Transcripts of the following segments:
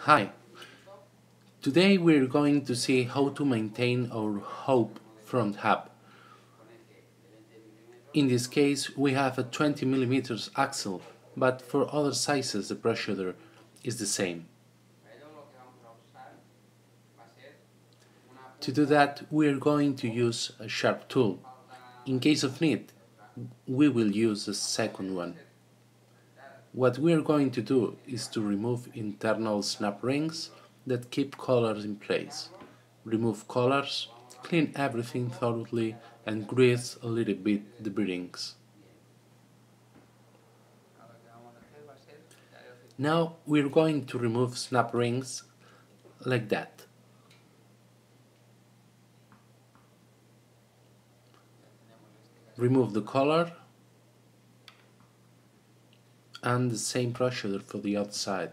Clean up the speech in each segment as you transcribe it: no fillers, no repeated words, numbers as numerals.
Hi, today we're going to see how to maintain our hub front hub. In this case we have a 20mm axle, but for other sizes the pressure is the same. To do that we're going to use a sharp tool. In case of need, we will use the second one. What we're going to do is to remove internal snap rings that keep collars in place. Remove collars, clean everything thoroughly and grease a little bit the bearings. Now we're going to remove snap rings like that. Remove the collar and the same procedure for the outside.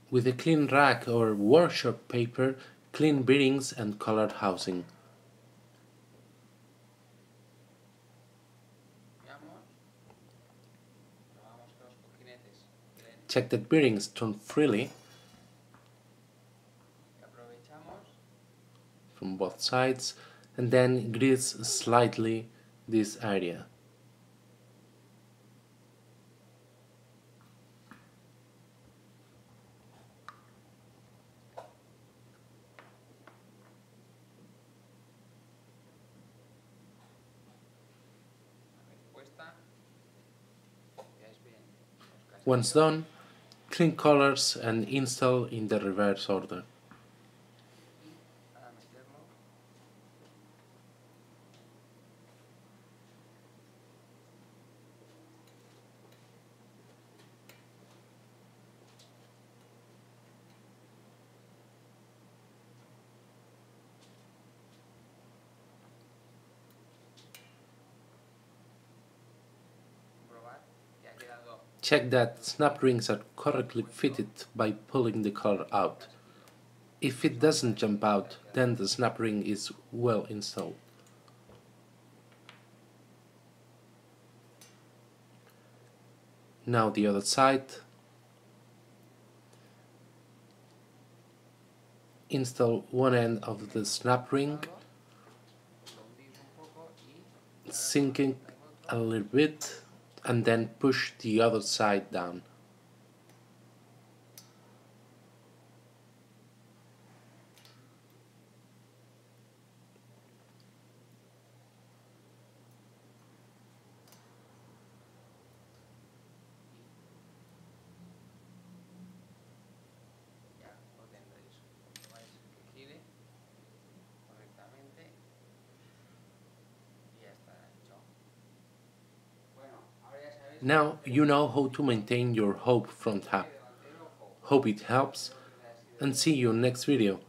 With a clean rag or workshop paper, clean bearings and collar housing. Check that bearings turn freely from both sides and then grease slightly this area. Once done, clean collars and install in the reverse order. Check that snap rings are correctly fitted by pulling the collar out. If it doesn't jump out, then the snap ring is well installed. Now the other side. Install one end of the snap ring, sinking a little bit, and then push the other side down. Now you know how to maintain your hub front hub. Hope it helps, and see you next video.